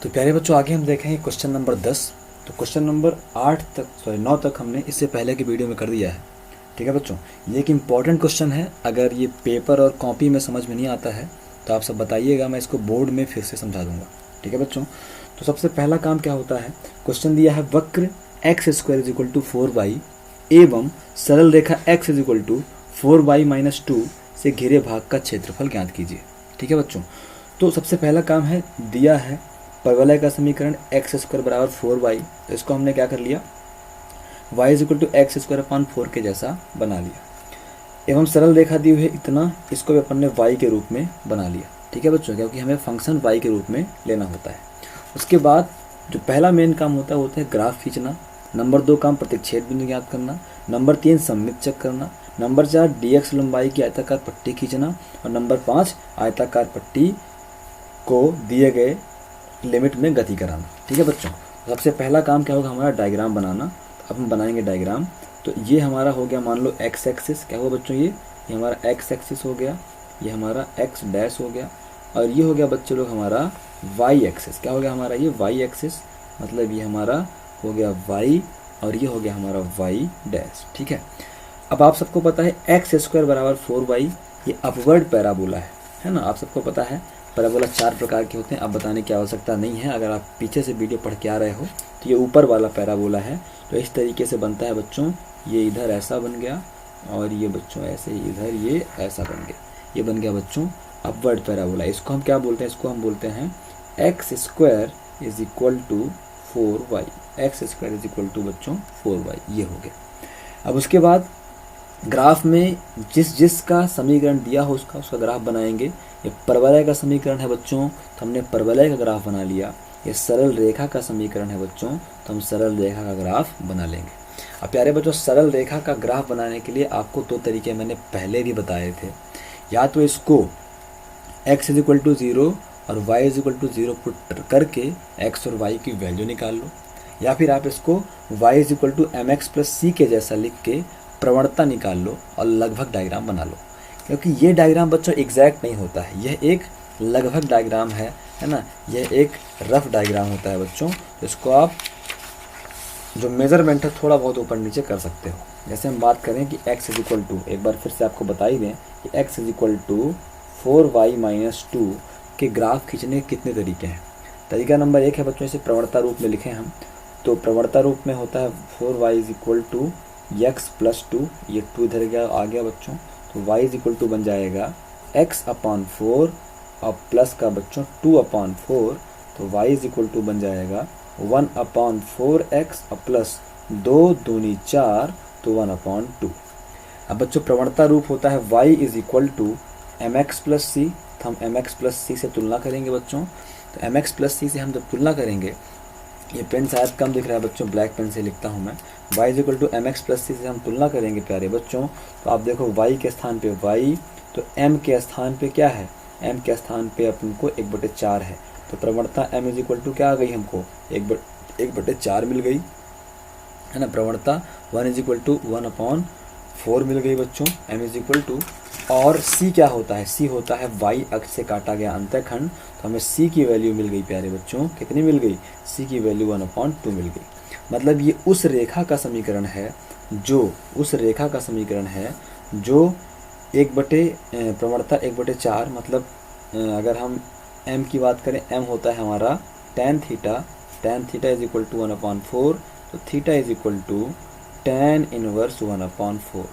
तो प्यारे बच्चों आगे हम देखेंगे क्वेश्चन नंबर 10। तो क्वेश्चन नंबर 9 तक हमने इससे पहले की वीडियो में कर दिया है। ठीक है बच्चों, ये एक इम्पॉर्टेंट क्वेश्चन है। अगर ये पेपर और कॉपी में समझ में नहीं आता है तो आप सब बताइएगा, मैं इसको बोर्ड में फिर से समझा दूंगा। ठीक है बच्चों, तो सबसे पहला काम क्या होता है, क्वेश्चन दिया है वक्र x square is equal to 4y एवं सरल रेखा x is equal to 4y-2 से घिरे भाग का क्षेत्रफल ज्ञात कीजिए। ठीक है बच्चों, तो सबसे पहला काम है, दिया है परवलय का समीकरण एक्स स्क्वायर बराबर 4y, तो इसको हमने क्या कर लिया, y is equal to x square upon 4 के जैसा बना लिया। एवं सरल रेखा दी हुई है इतना, इसको भी अपन ने y के रूप में बना लिया। ठीक है बच्चों, क्योंकि हमें फंक्शन y के रूप में लेना होता है। उसके बाद जो पहला मेन काम होता है वो होता है ग्राफ खींचना। नंबर 2 काम प्रतिच्छेद बिंदु ज्ञात करना। नंबर 3 सममित चेक करना। नंबर 4 dx लंबाई की आयताकार पट्टी खींचना। और नंबर 5 आयताकार पट्टी को दिए गए लिमिट में गति कराना। ठीक है बच्चों, सबसे पहला काम क्या होगा, हमारा डायग्राम बनाना। अब हम बनाएंगे डायग्राम। तो ये हमारा हो गया, मान लो एक्स एक्सिस, क्या हुआ बच्चों, ये हमारा एक्स एक्सिस हो गया, ये हमारा एक्स डैश हो गया, और ये हो गया बच्चे लोग हमारा वाई एक्सिस। क्या हो गया हमारा, ये वाई एक्सिस, मतलब ये हमारा हो गया वाई और ये हो गया हमारा वाई डैश। ठीक है, अब आप सबको पता है एक्स स्क्वायर बराबर 4y, ये अपवर्ड पैराबोला है ना। आप सबको पता है पैराबोला 4 प्रकार के होते हैं, अब बताने की आवश्यकता नहीं है। अगर आप पीछे से वीडियो पढ़ के आ रहे हो तो ये ऊपर वाला पैराबोला है। तो इस तरीके से बनता है बच्चों, ये इधर ऐसा बन गया और ये बच्चों ऐसे ही इधर ये ऐसा बन गया, ये बन गया बच्चों अपवर्ड पैराबोला। इसको हम क्या बोलते हैं, इसको हम बोलते हैं x square is equal to 4y। X square is equal to बच्चों 4y, ये हो गया। अब उसके बाद ग्राफ में जिसका समीकरण दिया हो उसका ग्राफ बनाएंगे। ये परवलय का समीकरण है बच्चों, तो हमने परवलय का ग्राफ बना लिया। ये सरल रेखा का समीकरण है बच्चों, तो हम सरल रेखा का ग्राफ बना लेंगे। अब प्यारे बच्चों, सरल रेखा का ग्राफ बनाने के लिए आपको 2 तरीके मैंने पहले भी बताए थे। या तो इसको x इज इक्वल टू 0 और y is equal to 0 put करके x और y की वैल्यू निकाल लो, या फिर आप इसको y is equal to mx plus c के जैसा लिख के प्रवणता निकाल लो और लगभग डायग्राम बना लो। क्योंकि ये डायग्राम बच्चों एग्जैक्ट नहीं होता है, यह एक लगभग डायग्राम है ना, यह एक रफ डायग्राम होता है बच्चों। इसको आप जो मेजरमेंट है थोड़ा बहुत ऊपर नीचे कर सकते हो। जैसे हम बात करें कि x इज इक्वल टू, एक बार फिर से आपको बता ही दें कि x is equal to 4y-2 के ग्राफ खींचने के कितने तरीके हैं। तरीका नंबर 1 है बच्चों, इसे प्रवणता रूप में लिखें हम, तो प्रवणता रूप में होता है 4y is equal to x plus 2, ये 2 इधर गया आ गया बच्चों, तो y इज इक्वल टू बन जाएगा x अपॉन 4 और प्लस का बच्चों 2 अपॉन 4, तो y इज इक्वल टू बन जाएगा 1 अपॉन 4x और प्लस 2 दूनी 4, तो 1 अपॉन 2। अब बच्चों प्रवणता रूप होता है y is equal to mx plus C, तो हम mx प्लस सी से तुलना करेंगे बच्चों। तो mx प्लस सी से हम जब तुलना करेंगे, ये पेन शायद कम दिख रहा है बच्चों, ब्लैक पेन से लिखता हूँ मैं। y is equal to mx plus C से हम तुलना करेंगे प्यारे बच्चों, तो आप देखो y के स्थान पे y, तो m के स्थान पे क्या है, m के स्थान पे अपन को 1/4 है। तो प्रवणता m इज इक्वल टू क्या आ गई, हमको 1/4 मिल गई है ना। प्रवणता 1 इज इक्वल टू 1/4 मिल गई बच्चों, m इज इक्वल टू। और c क्या होता है, c होता है y अक्ष से काटा गया अंतःखंड, तो हमें c की वैल्यू मिल गई प्यारे बच्चों, कितनी मिल गई, c की वैल्यू 1/2 मिल गई। मतलब ये उस रेखा का समीकरण है जो प्रवणता 1/4, मतलब अगर हम m की बात करें, m होता है हमारा tan theta is equal to 1/4, तो theta is equal to tan inverse 1/4।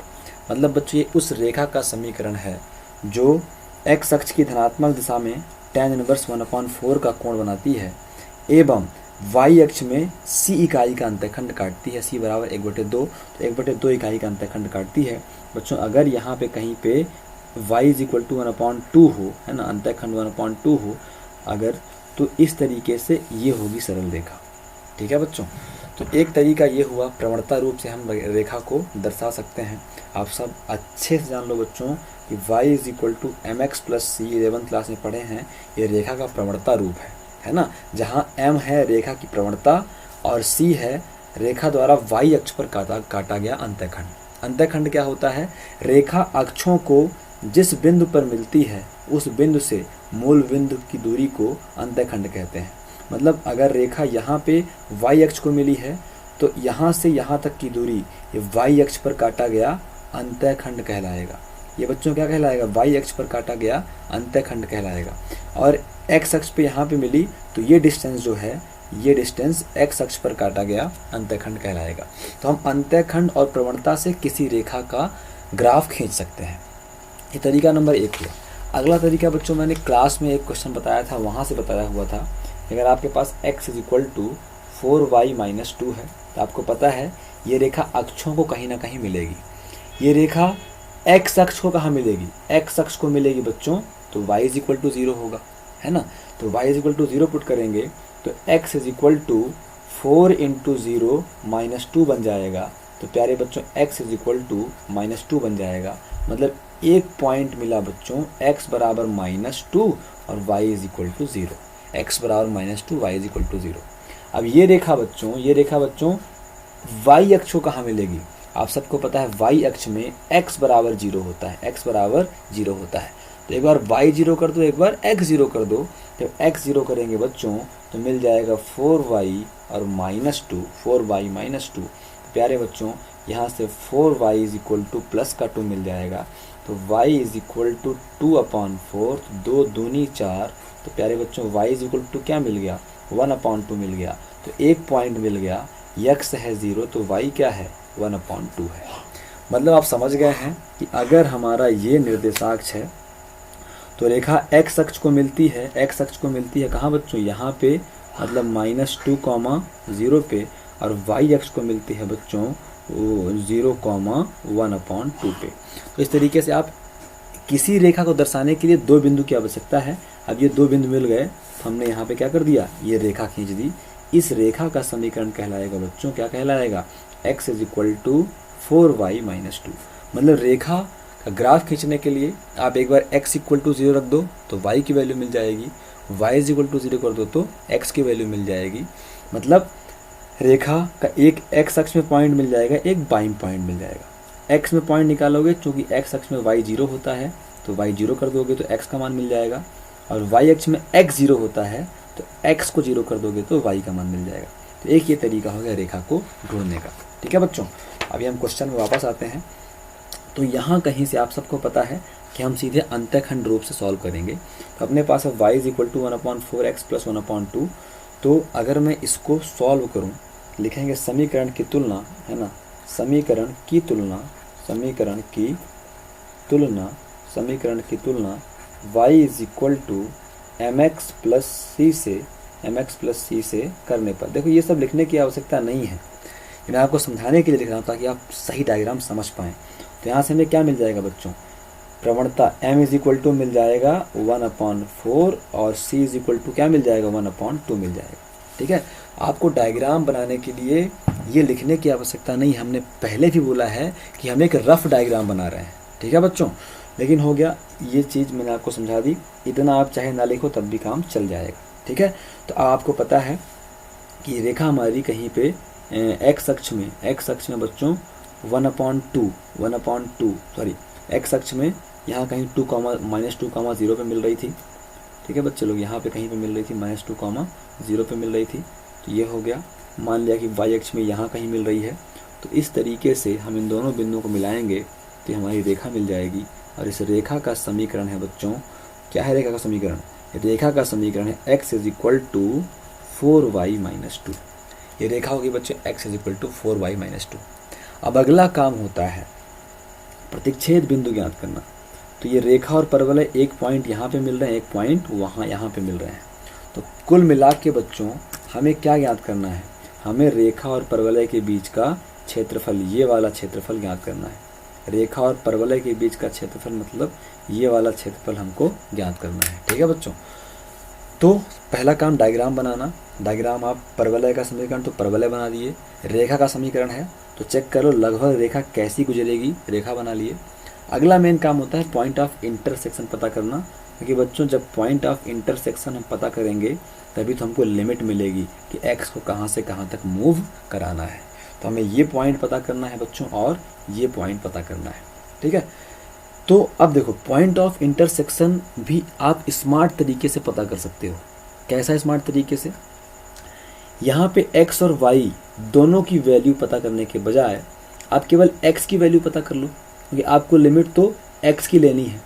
मतलब बच्चों ये उस रेखा का समीकरण है जो x अक्ष की धनात्मक दिशा में tan इनवर्स 1/4 का कोण बनाती है एवं y अक्ष में c इकाई का अंतःखंड काटती है। c बराबर 1/2, तो 1/2 इकाई का अंतःखंड काटती है बच्चों। अगर यहाँ पे कहीं पे y इज इक्वल टू 1/2 हो, है ना, अंतःखंड 1/2 हो अगर, तो इस तरीके से ये होगी सरल रेखा। ठीक है बच्चों, तो एक तरीका ये हुआ, प्रवणता रूप से हम रेखा को दर्शा सकते हैं। आप सब अच्छे से जान लो बच्चों कि y is equal to mx plus C, 11th class में पढ़े हैं, ये रेखा का प्रवणता रूप है ना। जहाँ m है रेखा की प्रवणता और c है रेखा द्वारा y अक्ष पर काटा गया अंतःखंड। अंतःखंड क्या होता है, रेखा अक्षों को जिस बिंदु पर मिलती है उस बिंदु से मूल बिंदु की दूरी को अंतःखंड कहते हैं। मतलब अगर रेखा यहाँ पे y अक्ष को मिली है तो यहाँ से यहाँ तक की दूरी ये y अक्ष पर काटा गया अंतःखंड कहलाएगा। ये बच्चों क्या कहलाएगा? y अक्ष पर काटा गया अंतःखंड कहलाएगा। और x अक्ष पे यहाँ पे मिली तो ये डिस्टेंस जो है, ये डिस्टेंस x अक्ष पर काटा गया अंतःखंड कहलाएगा। तो हम अंतःखंड और प्रवणता से किसी रेखा का ग्राफ खींच सकते हैं। ये तरीका नंबर 1 हुआ। अगला तरीका बच्चों मैंने क्लास में एक क्वेश्चन बताया था, वहाँ से बताया हुआ था। अगर आपके पास x = 4y - 2 है तो आपको पता है ये रेखा अक्षों को कहीं ना कहीं मिलेगी। ये रेखा x अक्ष को कहाँ मिलेगी? x अक्ष को मिलेगी बच्चों, तो y = 0 होगा, है ना। तो y = 0 पुट करेंगे तो x = 4 × 0 - 2 बन जाएगा। तो प्यारे बच्चों x = -2 बन जाएगा। मतलब एक पॉइंट मिला बच्चों, x बराबर -2 और y = 0। x बराबर -2, y = 0। अब ये रेखा बच्चों y अक्ष को कहाँ मिलेगी? आप सबको पता है y अक्ष में x बराबर 0 होता है, x बराबर 0 होता है। तो एक बार y 0 कर दो, एक बार x 0 कर दो। जब x 0 करेंगे बच्चों तो मिल जाएगा 4y और -2, 4y - 2। प्यारे बच्चों यहाँ से 4y = प्लस का 2 मिल जाएगा। तो y = 2/4, 2 दूनी 4। तो प्यारे बच्चों y = क्या मिल गया? 1/2 मिल गया। तो एक पॉइंट मिल गया, x है 0 तो y क्या है? 1/2 है। मतलब आप समझ गए हैं कि अगर हमारा ये निर्देशांक है तो रेखा x अक्ष को मिलती है, x अक्ष को मिलती है कहाँ बच्चों? यहाँ पे, मतलब -2, 0 पे। और y अक्ष को मिलती है बच्चों 0, 1/2 पे। तो इस तरीके से आप किसी रेखा को दर्शाने के लिए 2 बिंदु की आवश्यकता है। अब ये 2 बिंदु मिल गए तो हमने यहाँ पे क्या कर दिया? ये रेखा खींच दी। इस रेखा का समीकरण कहलाएगा बच्चों, क्या कहलाएगा? x = 4y - 2। मतलब रेखा का ग्राफ खींचने के लिए आप एक बार x = 0 रख दो तो y की वैल्यू मिल जाएगी, y = 0 कर दो तो x की वैल्यू मिल जाएगी। मतलब रेखा का एक x अक्ष में पॉइंट मिल जाएगा, एक बाईं पॉइंट मिल जाएगा। x में पॉइंट निकालोगे, चूँकि x अक्ष में y 0 होता है तो y 0 कर दोगे तो x का मान मिल जाएगा। और y अक्ष में x 0 होता है तो x को 0 कर दोगे तो y का मान मिल जाएगा। तो एक ये तरीका हो गया रेखा को ढूंढने का। ठीक है बच्चों, अभी हम क्वेश्चन में वापस आते हैं। तो यहाँ कहीं से आप सबको पता है कि हम सीधे अंतःखंड रूप से सॉल्व करेंगे। तो अपने पास है y = 1/4x + 1/2। तो अगर मैं इसको सॉल्व करूँ, लिखेंगे समीकरण की तुलना, है ना, समीकरण की तुलना y = mx + c से करने पर। देखो ये सब लिखने की आवश्यकता नहीं है, मैं आपको समझाने के लिए लिख रहा हूँ ताकि आप सही डायग्राम समझ पाएँ। तो यहाँ से हमें क्या मिल जाएगा बच्चों? प्रवणता m = मिल जाएगा 1/4 और c = क्या मिल जाएगा? 1/2 मिल जाएगा। ठीक है, आपको डायग्राम बनाने के लिए ये लिखने की आवश्यकता नहीं। हमने पहले भी बोला है कि हम एक रफ डायग्राम बना रहे हैं। ठीक है बच्चों, लेकिन हो गया, ये चीज़ मैंने आपको समझा दी। इतना आप चाहे ना लिखो तब भी काम चल जाएगा। ठीक है, तो आपको पता है कि रेखा हमारी कहीं पे x अक्ष में बच्चों 1/2 सॉरी, x अक्ष में यहाँ कहीं 2, -2, 0 पे मिल रही थी। ठीक है बच्चे लोग, यहाँ पे कहीं पे मिल रही थी, -2, 0 पे मिल रही थी। तो ये हो गया। मान लिया कि y अक्ष में यहाँ कहीं मिल रही है। तो इस तरीके से हम इन दोनों बिंदुओं को मिलाएंगे तो हमारी रेखा मिल जाएगी। और इस रेखा का समीकरण है बच्चों, क्या है रेखा का समीकरण? रेखा का समीकरण है x = 4y - 2। ये रेखा होगी बच्चों x = 4y - 2। अब अगला काम होता है प्रतिच्छेद बिंदु ज्ञात करना। तो ये रेखा और परवलय एक पॉइंट यहाँ पे मिल रहे हैं, एक पॉइंट यहाँ पे मिल रहे हैं। तो कुल मिला के बच्चों हमें क्या ज्ञात करना है? हमें रेखा और परवलय के बीच का क्षेत्रफल, ये वाला क्षेत्रफल ज्ञात करना है। रेखा और परवलय के बीच का क्षेत्रफल मतलब ये वाला क्षेत्रफल हमको ज्ञात करना है। ठीक है बच्चों, तो पहला काम डायग्राम बनाना। डायग्राम, आप परवलय का समीकरण तो परवलय बना दिए, रेखा का समीकरण है तो चेक करो लगभग रेखा कैसी गुजरेगी, रेखा बना लिए। अगला मेन काम होता है पॉइंट ऑफ इंटरसेक्शन पता करना, क्योंकि बच्चों जब पॉइंट ऑफ इंटरसेक्शन हम पता करेंगे तभी तो हमको लिमिट मिलेगी कि x को कहाँ से कहाँ तक मूव कराना है। तो हमें ये पॉइंट पता करना है बच्चों और ये पॉइंट पता करना है। ठीक है, तो अब देखो पॉइंट ऑफ इंटरसेक्शन भी आप स्मार्ट तरीके से पता कर सकते हो। कैसा स्मार्ट तरीके से? यहाँ पे x और y दोनों की वैल्यू पता करने के बजाय आप केवल x की वैल्यू पता कर लो, क्योंकि आपको लिमिट तो x की लेनी है।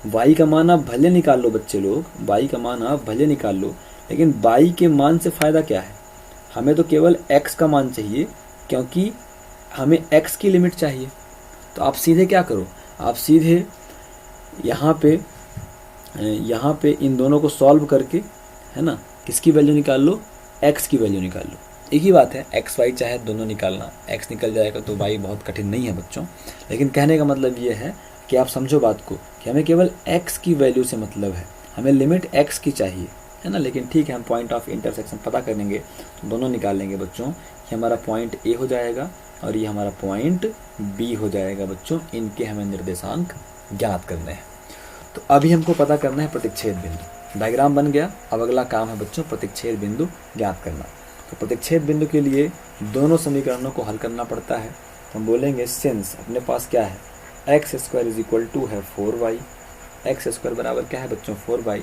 y का मान आप भले निकाल लो बच्चे लोग, y का मान आप भले निकाल लो, लेकिन y के मान से फ़ायदा क्या है? हमें तो केवल x का मान चाहिए, क्योंकि हमें x की लिमिट चाहिए। तो आप सीधे क्या करो, आप सीधे यहाँ पे इन दोनों को सॉल्व करके, है ना, किसकी वैल्यू निकाल लो, x की वैल्यू निकाल लो। एक ही बात है, x y चाहे दोनों निकालना, x निकल जाएगा तो y बहुत कठिन नहीं है बच्चों। लेकिन कहने का मतलब ये है कि आप समझो बात को कि हमें केवल x की वैल्यू से मतलब है, हमें लिमिट x की चाहिए, है ना। लेकिन ठीक है, हम पॉइंट ऑफ इंटरसेक्शन पता करेंगे तो दोनों निकाल लेंगे बच्चों। ये हमारा पॉइंट A हो जाएगा और ये हमारा पॉइंट B हो जाएगा बच्चों। इनके हमें निर्देशांक ज्ञात करने हैं। तो अभी हमको पता करना है प्रतिच्छेद बिंदु। डायग्राम बन गया, अब अगला काम है बच्चों प्रतिच्छेद बिंदु ज्ञात करना। तो प्रतिच्छेद बिंदु के लिए दोनों समीकरणों को हल करना पड़ता है। तो हम बोलेंगे सिंस अपने पास क्या है, x square is equal to है 4y, एक्स स्क्वायर बराबर क्या है बच्चों 4y।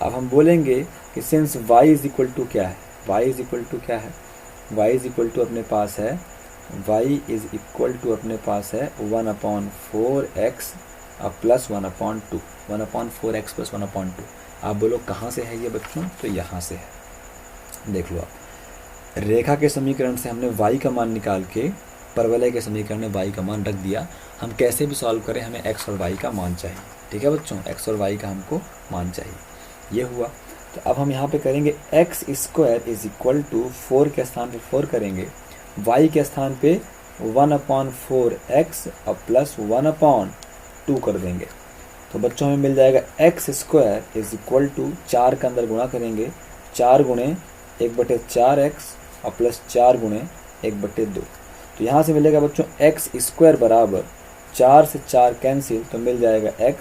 अब हम बोलेंगे कि since y is equal to क्या है, y इज इक्वल टू क्या है, y इज इक्वल टू अपने पास है, y इज इक्वल टू अपने पास है 1/4x अब प्लस 1/2, 1/4x प्लस 1/2। आप बोलो कहाँ से है ये बच्चों, तो यहाँ से है। देख लो आप, रेखा के समीकरण से हमने y का मान निकाल के परवलय के समीकरण में y का मान रख दिया। हम कैसे भी सॉल्व करें, हमें x और y का मान चाहिए। ठीक है बच्चों, x और y का हमको मान चाहिए। ये हुआ। तो अब हम यहाँ पे करेंगे x square is equal to 4 के स्थान पे 4 करेंगे, y के स्थान पे 1/4x और प्लस 1/2 कर देंगे। तो बच्चों हमें मिल जाएगा x square is equal to 4 के अंदर गुणा करेंगे, 4 गुणे 1/4x और प्लस 4 गुणे 1/2। तो यहाँ से मिलेगा बच्चों एक्स स्क्वायर बराबर 4 से 4 कैंसिल, तो मिल जाएगा x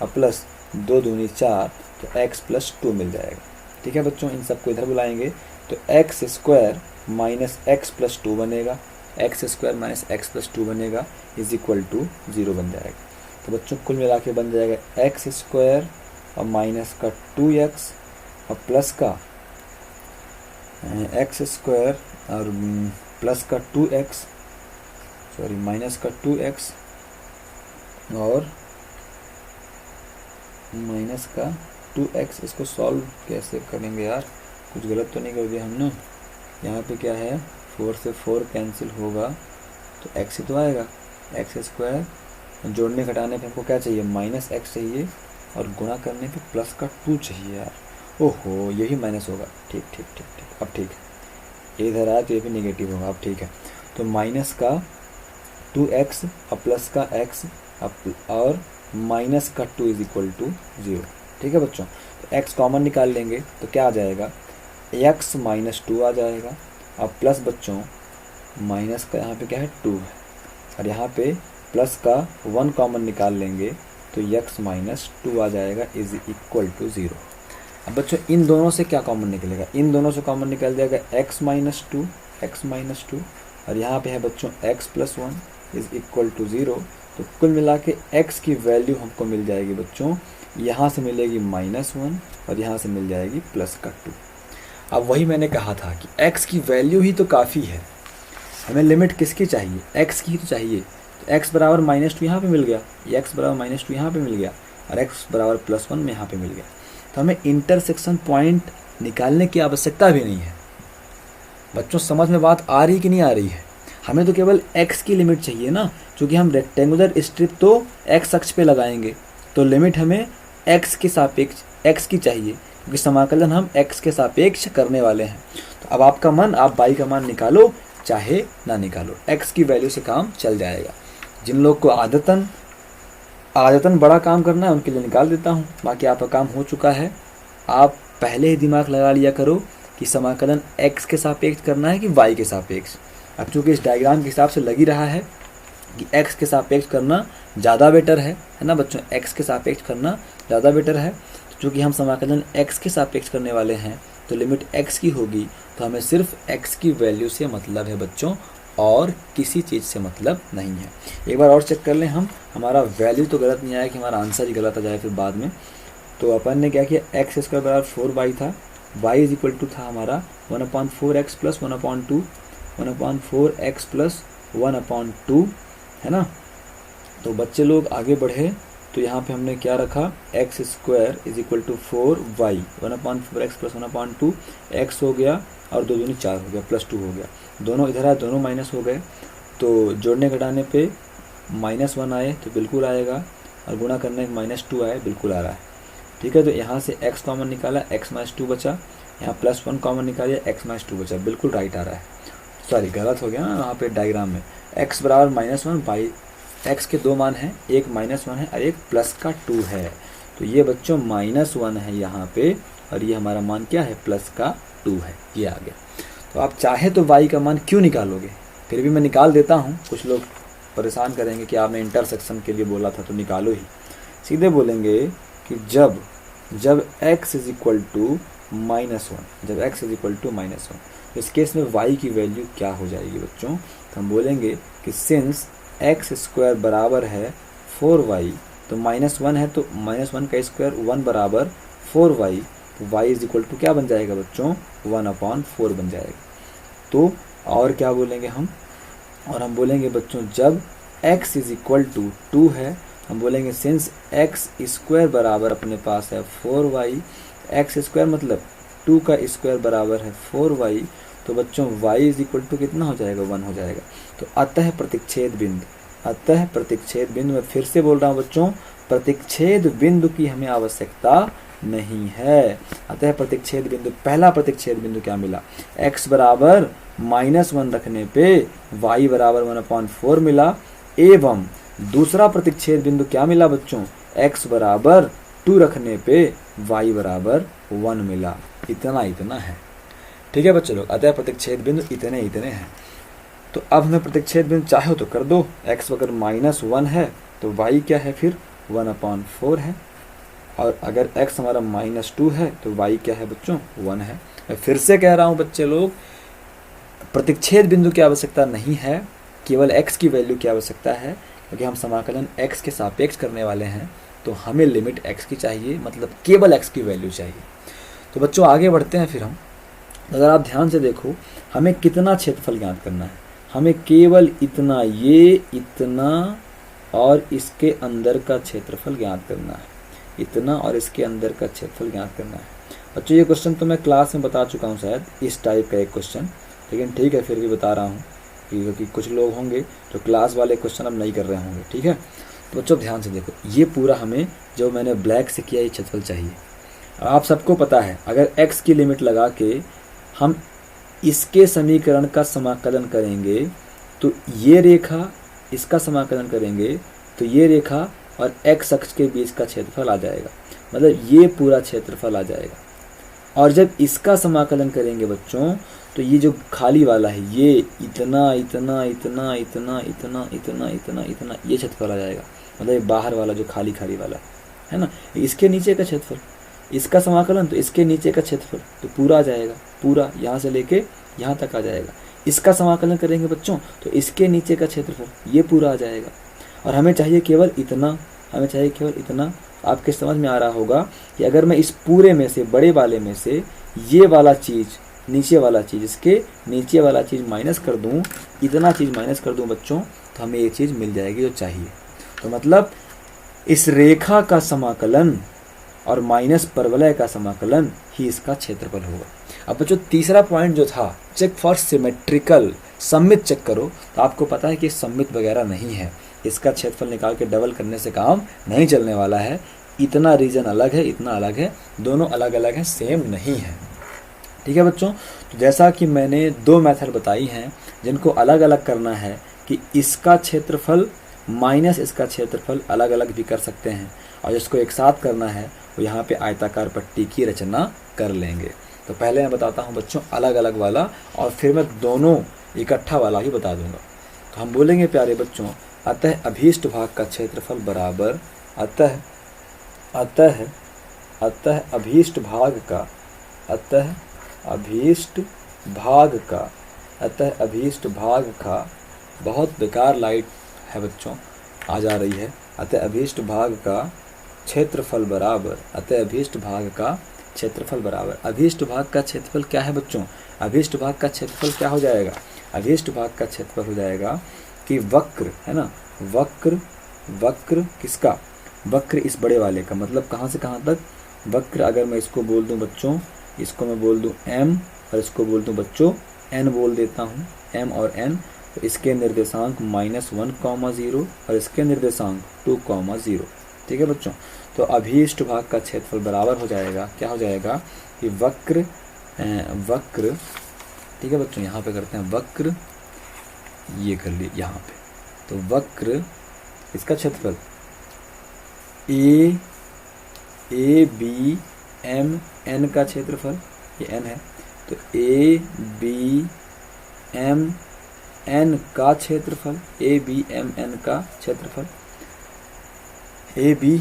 और प्लस 2 दूनी 4, तो x प्लस 2 मिल जाएगा। ठीक है बच्चों, इन सबको इधर बुलाएंगे तो x square minus x plus 2 बनेगा, x square minus x plus 2 बनेगा इज इक्वल टू 0 बन जाएगा। तो बच्चों कुल मिला के बन जाएगा एक्स स्क्वायर और माइनस का 2x और प्लस का एक्स स्क्वायर और प्लस का 2x, सॉरी माइनस का 2x और माइनस का 2x। इसको सॉल्व कैसे करेंगे यार, कुछ गलत तो नहीं कर दिया हमने। यहाँ पे क्या है, 4 से 4 कैंसिल होगा तो x ही तो आएगा, एक्स स्क्वायर जोड़ने घटाने पे हमको क्या चाहिए, माइनस एक्स चाहिए और गुणा करने पे प्लस का 2 चाहिए यार। ओहो, यही माइनस होगा। ठीक ठीक ठीक ठीक, अब ठीक है, इधर आया तो ये भी नेगेटिव होगा। अब ठीक है, तो माइनस का 2x और प्लस का x और माइनस का 2 इज इक्वल टू 0। ठीक है बच्चों, तो x कॉमन निकाल लेंगे तो क्या आ जाएगा, x माइनस 2 आ जाएगा और प्लस बच्चों माइनस का यहाँ पे क्या है 2 है और यहाँ पे प्लस का 1 कॉमन निकाल लेंगे तो x माइनस 2 आ जाएगा इज इक्वल टू 0। अब बच्चों इन दोनों से क्या कॉमन निकलेगा, इन दोनों से कॉमन निकल जाएगा x माइनस 2 और यहाँ पे है बच्चों x plus 1 is equal to 0। तो कुल मिला के x की वैल्यू हमको मिल जाएगी बच्चों, यहाँ से मिलेगी -1 और यहाँ से मिल जाएगी प्लस का 2। अब वही मैंने कहा था कि x की वैल्यू ही तो काफ़ी है, हमें लिमिट किसकी चाहिए, x की तो चाहिए। तो x बराबर -2 यहाँ पे मिल गया, x बराबर -2 यहाँ पे मिल गया और x बराबर +1 में यहाँ पे मिल गया। तो हमें इंटरसेक्शन पॉइंट निकालने की आवश्यकता भी नहीं है। बच्चों समझ में बात आ रही कि नहीं आ रही है, हमें तो केवल x की लिमिट चाहिए ना, क्योंकि हम रेक्टेंगुलर स्ट्रिप तो x अक्ष पे लगाएंगे तो लिमिट हमें x के सापेक्ष x की चाहिए, क्योंकि समाकलन हम x के सापेक्ष करने वाले हैं। तो अब आपका मन, आप y का मान निकालो चाहे ना निकालो, x की वैल्यू से काम चल जाएगा। जिन लोग को आदतन बड़ा काम करना है उनके लिए निकाल देता हूँ, बाकी आपका काम हो चुका है। आप पहले ही दिमाग लगा लिया करो कि समाकलन x के सापेक्ष करना है कि y के सापेक्ष। अब चूँकि इस डायग्राम के हिसाब से लग ही रहा है कि x के सापेक्ष करना ज़्यादा बेटर है ना बच्चों, x के सापेक्ष करना ज़्यादा बेटर है। तो चूँकि हम समाकलन x के सापेक्ष करने वाले हैं तो लिमिट x की होगी, तो हमें सिर्फ x की वैल्यू से मतलब है बच्चों और किसी चीज़ से मतलब नहीं है। एक बार और चेक कर लें हम, हमारा वैल्यू तो गलत नहीं आया कि हमारा आंसर ही गलत आ जाए फिर बाद में। तो अपन ने क्या किया, एक्स स्क्वायर बराबर 4y था, y इज इक्वल टू था हमारा 1/4x प्लस 1/2, 1/4x प्लस 1/2, है ना। तो बच्चे लोग आगे बढ़े तो यहाँ पे हमने क्या रखा, x square is equal to 4y, 1/4x plus 1/2, x हो गया और 2 दूनी 4 हो गया, प्लस 2 हो गया, दोनों इधर आए, दोनों माइनस हो गए, तो जोड़ने घटाने पे -1 आए तो बिल्कुल आएगा, और गुणा करने पे -2 आए, बिल्कुल आ रहा है, ठीक है। तो यहाँ से x कॉमन निकाला, x - 2 बचा, यहाँ +1 कॉमन निकालिए, x - 2 बचा, बिल्कुल राइट आ रहा है। सॉरी गलत हो गया ना वहाँ पे डायग्राम में, x बराबर -1 बाई, x के 2 मान हैं, एक -1 है और एक +2 है, तो ये बच्चों -1 है यहाँ पे, और ये हमारा मान क्या है, +2 है, ये आ गया। तो आप चाहे तो y का मान क्यों निकालोगे, फिर भी मैं निकाल देता हूँ, कुछ लोग परेशान करेंगे कि आपने इंटरसेक्शन के लिए बोला था तो निकालो ही। सीधे बोलेंगे कि जब x इज इक्वल टू -1, जब x इज इक्वल टू -1, इस केस में y की वैल्यू क्या हो जाएगी बच्चों, तो हम बोलेंगे कि सिंस x स्क्वायर बराबर है 4y, तो -1 है तो -1 का स्क्वायर 1 बराबर 4y, तो y इज इक्वल टू क्या बन जाएगा बच्चों, 1/4 बन जाएगा। तो और क्या बोलेंगे हम, और हम बोलेंगे बच्चों जब x इज इक्वल टू 2 है, हम बोलेंगे सिंस x स्क्वायर बराबर अपने पास है 4y, x स्क्वायर मतलब 2 का स्क्वायर बराबर है 4y, तो बच्चों y इज इक्वल टू कितना हो जाएगा, 1 हो जाएगा। तो अतः प्रतिच्छेद बिंदु, अतः प्रतिच्छेद बिंदु, मैं फिर से बोल रहा हूँ बच्चों, प्रतिच्छेद बिंदु की हमें आवश्यकता नहीं है। अतः प्रतिच्छेद बिंदु, पहला प्रतिच्छेद बिंदु क्या मिला, x बराबर -1 रखने पे y बराबर 1/4 मिला, एवं दूसरा प्रतिच्छेद बिंदु क्या मिला बच्चों, x बराबर 2 रखने पे y बराबर 1 मिला। इतना है, ठीक है बच्चों लोग, अतः प्रतिच्छेद बिंदु इतने हैं। तो अब हमें प्रतिच्छेद बिंदु चाहो तो कर दो, x अगर -1 है तो y क्या है फिर 1/4 है, और अगर x हमारा -2 है तो y क्या है बच्चों, 1 है। मैं फिर से कह रहा हूँ बच्चे लोग, प्रतिच्छेद बिंदु की आवश्यकता नहीं है, केवल x की वैल्यू की आवश्यकता है, क्योंकि हम समाकलन x के सापेक्ष करने वाले हैं, तो हमें लिमिट x की चाहिए, मतलब केवल x की वैल्यू चाहिए। तो बच्चों आगे बढ़ते हैं फिर हम, अगर आप ध्यान से देखो, हमें कितना क्षेत्रफल ज्ञात करना है, हमें केवल इतना, ये इतना और इसके अंदर का क्षेत्रफल ज्ञात करना है, इतना और इसके अंदर का क्षेत्रफल ज्ञात करना है। बच्चों ये क्वेश्चन तो मैं क्लास में बता चुका हूँ शायद, इस टाइप का एक क्वेश्चन, लेकिन ठीक है फिर भी बता रहा हूँ, क्योंकि कुछ लोग होंगे जो क्लास वाले क्वेश्चन अब नहीं कर रहे होंगे, ठीक है। तो बच्चों ध्यान से देखो, ये पूरा हमें जो मैंने ब्लैक से किया ये क्षेत्रफल चाहिए। आप सबको पता है अगर x की लिमिट लगा के हम इसके समीकरण का समाकलन करेंगे तो ये रेखा, इसका समाकलन करेंगे तो ये रेखा और x अक्ष के बीच का क्षेत्रफल आ जाएगा, मतलब ये पूरा क्षेत्रफल आ जाएगा। और जब इसका समाकलन करेंगे बच्चों तो ये जो खाली वाला है, ये इतना इतना इतना इतना इतना इतना इतना इतना ये क्षेत्रफल आ जाएगा, मतलब ये बाहर वाला जो खाली वाला है ना, इसके नीचे का क्षेत्रफल, इसका समाकलन तो इसके नीचे का क्षेत्रफल तो पूरा आ जाएगा, पूरा यहाँ से लेके यहाँ तक आ जाएगा। इसका समाकलन करेंगे बच्चों तो इसके नीचे का क्षेत्रफल ये पूरा आ जाएगा, और हमें चाहिए केवल इतना, हमें चाहिए केवल इतना। आपके समझ में आ रहा होगा कि अगर मैं इस पूरे में से, बड़े वाले में से ये वाला चीज़, नीचे वाला चीज़, इसके नीचे वाला चीज़ माइनस कर दूं, इतना चीज़ माइनस कर दूं बच्चों, तो हमें ये चीज़ मिल जाएगी जो चाहिए। तो मतलब इस रेखा का समाकलन और माइनस परवलय का समाकलन ही इसका क्षेत्रफल होगा। अब बच्चों तीसरा पॉइंट जो था, चेक फॉर सिमेट्रिकल, सममित चेक करो, तो आपको पता है कि सममित वगैरह नहीं है, इसका क्षेत्रफल निकाल के डबल करने से काम नहीं चलने वाला है। इतना रीजन अलग है, इतना अलग है, दोनों अलग अलग हैं, सेम नहीं है, ठीक है बच्चों। तो जैसा कि मैंने 2 मेथड बताई हैं जिनको अलग अलग करना है, कि इसका क्षेत्रफल माइनस इसका क्षेत्रफल अलग अलग भी कर सकते हैं, और जिसको एक साथ करना है वो यहाँ पे आयताकार पट्टी की रचना कर लेंगे। तो पहले मैं बताता हूँ बच्चों अलग अलग वाला, और फिर मैं दोनों इकट्ठा वाला ही बता दूंगा। तो हम बोलेंगे प्यारे बच्चों, अतः अभीष्ट भाग का क्षेत्रफल बराबर, अतः अभीष्ट भाग का, अतः अभीष्ट भाग का, बहुत बेकार लाइट है बच्चों, आ जा रही है। अतः अभीष्ट भाग का क्षेत्रफल बराबर, अतः अभीष्ट भाग का क्षेत्रफल बराबर अभिष्ट भाग का क्षेत्रफल क्या है बच्चों? अभिष्ट भाग का क्षेत्रफल क्या हो जाएगा? अभिष्ट भाग का क्षेत्रफल हो जाएगा कि वक्र है ना, वक्र किसका? वक्र इस बड़े वाले का, मतलब कहाँ से कहाँ तक? वक्र अगर मैं इसको बोल दूं बच्चों, इसको मैं बोल दूं m और इसको बोल दूं बच्चों n बोल देता हूँ, m और n, तो इसके निर्देशांक -1,0 और इसके निर्देशांक 2,0। ठीक है बच्चों, तो अभीष्ट भाग का क्षेत्रफल बराबर हो जाएगा, क्या हो जाएगा कि वक्र ठीक है बच्चों, यहाँ पे करते हैं वक्र, ये कर लिए यहाँ पे, तो वक्र इसका क्षेत्रफल ए बी एम एन का क्षेत्रफल, ये एन है, तो ए बी एम एन का क्षेत्रफल, ए बी एम एन का क्षेत्रफल, ए बी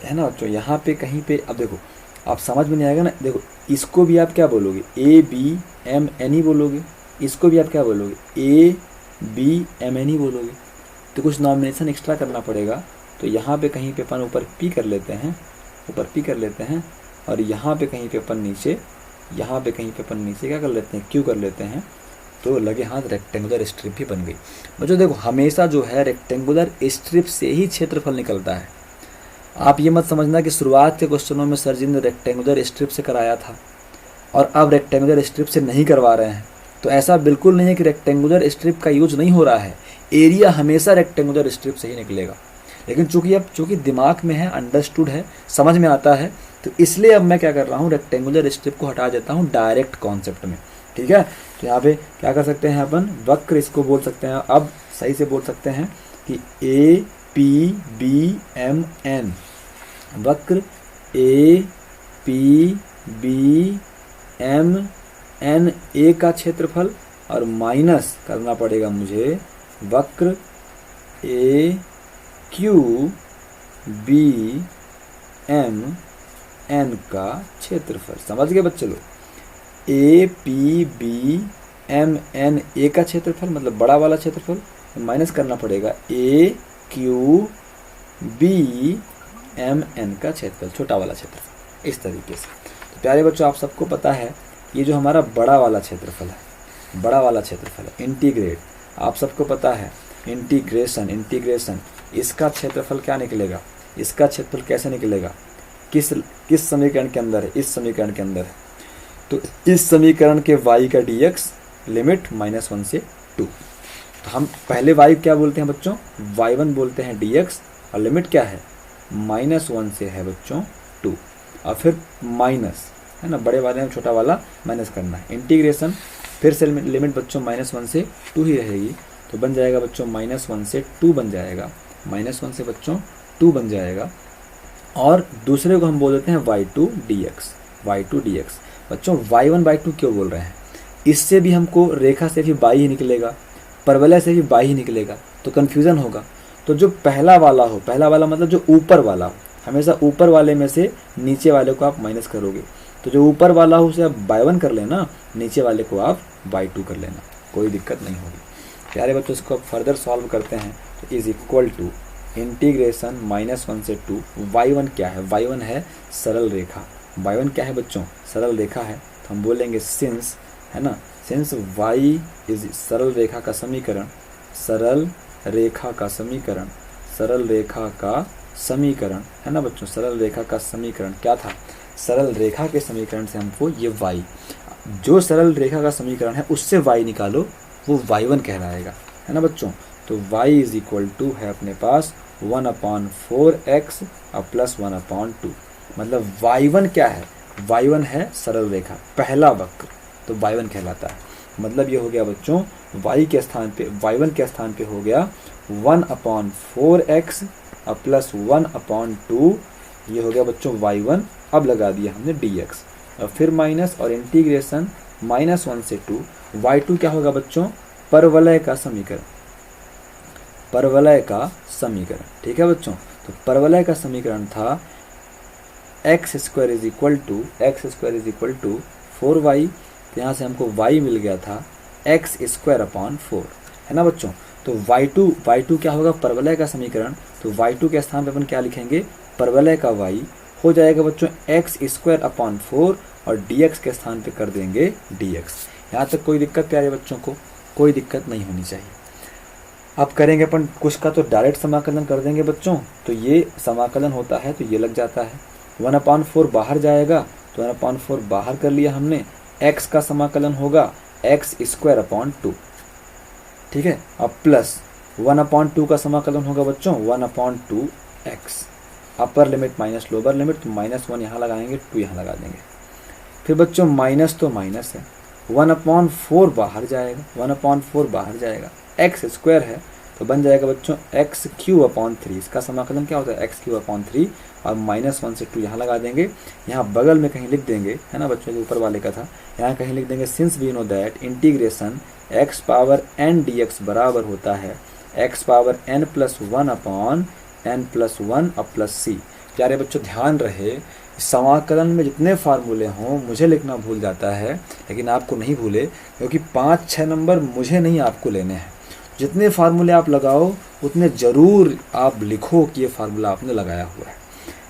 है ना बच्चों। यहाँ पे कहीं पे अब देखो, आप समझ में नहीं आएगा ना, देखो इसको भी आप क्या बोलोगे? ए बी एम एन ही बोलोगे, इसको भी आप क्या बोलोगे? ए बी एम एन ही बोलोगे, तो कुछ नॉमिनेशन एक्स्ट्रा करना पड़ेगा। तो यहाँ पे कहीं पे अपन ऊपर पी कर लेते हैं, ऊपर पी कर लेते हैं, और यहाँ पे कहीं पे अपन नीचे, यहाँ पे कहीं पे अपन नीचे क्या कर लेते हैं? क्यू कर लेते हैं, तो लगे हाथ रेक्टेंगुलर स्ट्रिप भी बन गई। बच्चों देखो, हमेशा जो है रेक्टेंगुलर स्ट्रिप से ही क्षेत्रफल निकलता है। आप ये मत समझना कि शुरुआत के क्वेश्चनों में सर जी ने रेक्टेंगुलर स्ट्रिप से कराया था और अब रेक्टेंगुलर स्ट्रिप से नहीं करवा रहे हैं, तो ऐसा बिल्कुल नहीं है कि रेक्टेंगुलर स्ट्रिप का यूज नहीं हो रहा है। एरिया हमेशा रेक्टेंगुलर स्ट्रिप से ही निकलेगा, लेकिन चूंकि दिमाग में है, अंडरस्टूड है, समझ में आता है, तो इसलिए अब मैं क्या कर रहा हूँ, रेक्टेंगुलर स्ट्रिप को हटा देता हूँ डायरेक्ट कॉन्सेप्ट में। ठीक है, तो यहाँ पे क्या कर सकते हैं अपन? वक्र इसको बोल सकते हैं, अब सही से बोल सकते हैं कि A P B M N, वक्र A P B M N A का क्षेत्रफल, और माइनस करना पड़ेगा मुझे वक्र A Q B M N का क्षेत्रफल। समझ गए बच्चे लोग? A P B M N A का क्षेत्रफल मतलब बड़ा वाला क्षेत्रफल, माइनस करना पड़ेगा A Q B M N का क्षेत्रफल, छोटा वाला क्षेत्रफल। इस तरीके से तो प्यारे बच्चों, आप सबको पता है ये जो हमारा बड़ा वाला क्षेत्रफल है, बड़ा वाला क्षेत्रफल है, इंटीग्रेट, आप सबको पता है इंटीग्रेशन, इसका क्षेत्रफल क्या निकलेगा? इसका क्षेत्रफल कैसे निकलेगा? किस समीकरण के अंदर है? इस समीकरण के अंदर है, तो इस समीकरण के y का dx लिमिट -1 से 2, तो हम पहले y क्या बोलते हैं बच्चों? y1 बोलते हैं dx, और लिमिट क्या है? -1 से है बच्चों 2, और फिर माइनस है ना, बड़े वाले में छोटा वाला माइनस करना है। इंटीग्रेशन फिर से लिमिट बच्चों -1 से 2 ही रहेगी, तो बन जाएगा बच्चों -1 से 2 बन जाएगा, -1 से बच्चों 2 बन जाएगा, और दूसरे को हम बोल देते हैं y2 dx। बच्चों y1/2 क्यों बोल रहे हैं? इससे भी हमको रेखा से भी y ही निकलेगा, परवलय से भी y ही निकलेगा, तो कन्फ्यूज़न होगा। तो जो पहला वाला मतलब जो ऊपर वाला हो, हमेशा ऊपर वाले में से नीचे वाले को आप माइनस करोगे, तो जो ऊपर वाला हो उसे आप y1 कर लेना, नीचे वाले को आप y2 कर लेना, कोई दिक्कत नहीं होगी। प्यारे बच्चों, इसको आप फर्दर सॉल्व करते हैं तो इज इक्वल टू इंटीग्रेशन -1 से 2, y1 क्या है? y1 है सरल रेखा, y1 क्या है बच्चों? सरल रेखा है, तो हम बोलेंगे सिंस, है ना, सिंस y इज सरल रेखा का समीकरण, सरल रेखा का समीकरण है ना बच्चों, सरल रेखा का समीकरण क्या था? सरल रेखा के समीकरण से हमको ये y, जो सरल रेखा का समीकरण है उससे y निकालो, वो y1 कहलाएगा, है ना बच्चों। तो y इज इक्वल टू है अपने पास 1/4x और +1/2, मतलब y1 क्या है? y1 है सरल रेखा, पहला वक्र, तो y1 कहलाता है। मतलब ये हो गया बच्चों y के स्थान पे, y1 के स्थान पे हो गया 1/4x और +1/2, ये हो गया बच्चों y1। अब लगा दिया हमने dx, और फिर माइनस, और इंटीग्रेशन -1 से 2, y2 क्या होगा बच्चों? परवलय का समीकरण, ठीक है बच्चों। तो परवलय का समीकरण था x² is equal to 4y, तो यहाँ से हमको y मिल गया था x²/4, है ना बच्चों। तो y2 क्या होगा? परवलय का समीकरण, तो y2 के स्थान पे अपन क्या लिखेंगे? परवलय का y हो जाएगा बच्चों एक्स स्क्वायर अपॉन 4 और dx के स्थान पे कर देंगे dx। यहाँ तक कोई दिक्कत प्यारे बच्चों को? कोई दिक्कत नहीं होनी चाहिए। अब करेंगे अपन कुछ का तो डायरेक्ट समाकलन कर देंगे बच्चों। तो ये समाकलन होता है तो ये लग जाता है 1/4 बाहर जाएगा, तो 1/4 बाहर कर लिया हमने। x का समाकलन होगा एक्स स्क्वायर अपॉन 2, ठीक है। अब प्लस 1/2 का समाकलन होगा बच्चों 1/2x। Upper limit minus lower limit, तो -1 यहाँ लगाएंगे, 2 यहाँ लगा देंगे। फिर बच्चों माइनस तो माइनस है, 1/4 बाहर जाएगा, 1/4 बाहर जाएगा, एक्स स्क्वायर है तो बन जाएगा बच्चों x³ अपॉन 3। इसका समाकलन क्या होता है x³ अपॉन 3 और -1 से 2 यहाँ लगा देंगे। यहाँ बगल में कहीं लिख देंगे, है ना बच्चों, जो ऊपर वाले का था, यहाँ कहीं लिख देंगे since we know that integration x power n dx बराबर होता है x power n+1 upon n+1 और प्लस c। प्यारे बच्चों ध्यान रहे, समाकलन में जितने फार्मूले हों मुझे लिखना भूल जाता है, लेकिन आपको नहीं भूले, क्योंकि 5-6 नंबर मुझे नहीं आपको लेने हैं। जितने फार्मूले आप लगाओ उतने ज़रूर आप लिखो कि ये फार्मूला आपने लगाया हुआ है।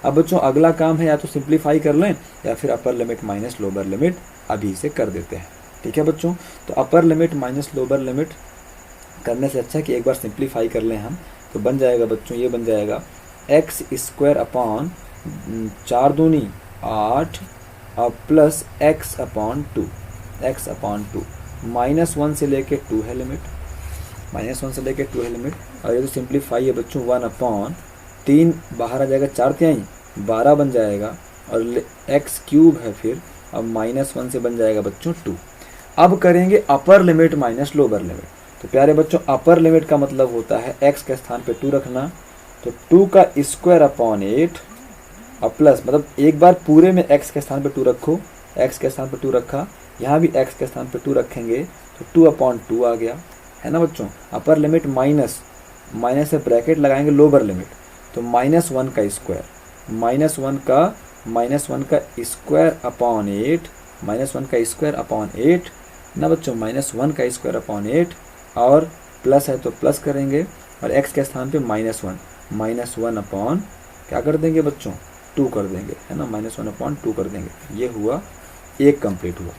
अब बच्चों अगला काम है या तो सिंप्लीफाई कर लें या फिर upper limit minus lower limit अभी से कर देते हैं, ठीक है बच्चों। तो upper limit minus lower limit करने से अच्छा कि एक बार सिंप्लीफाई कर लें हम। तो बन जाएगा बच्चों, ये बन जाएगा एक्स स्क्वायर अपॉन 4 दूनी 8 और प्लस x/2, x/2 -1 से लेके 2 है लिमिट, -1 से लेके 2 है लिमिट। और ये तो सिंप्लीफाई है बच्चों, 1/3 बाहर आ जाएगा, 4×3 12 बन जाएगा और x³ है फिर, अब -1 से बन जाएगा बच्चों 2। अब करेंगे upper limit minus lower limit. तो प्यारे बच्चों अपर लिमिट का मतलब होता है x के स्थान पे 2 रखना, तो 2 का स्क्वायर अपॉन 8 और प्लस, मतलब एक बार पूरे में x के स्थान पे 2 रखो, x के स्थान पे 2 रखा, यहाँ भी x के स्थान पे 2 रखेंगे तो 2/2 आ गया, है ना बच्चों। अपर लिमिट माइनस से ब्रैकेट लगाएंगे लोअर लिमिट, तो -1 का स्क्वायर, -1 का स्क्वायर अपॉन 8, -1 का स्क्वायर अपॉन 8 ना बच्चों, -1 का स्क्वायर अपॉन 8 और प्लस है तो प्लस करेंगे और x के स्थान पे -1 अपॉन क्या कर देंगे बच्चों 2 कर देंगे, है ना, -1/2 कर देंगे। ये हुआ, एक कंप्लीट हुआ।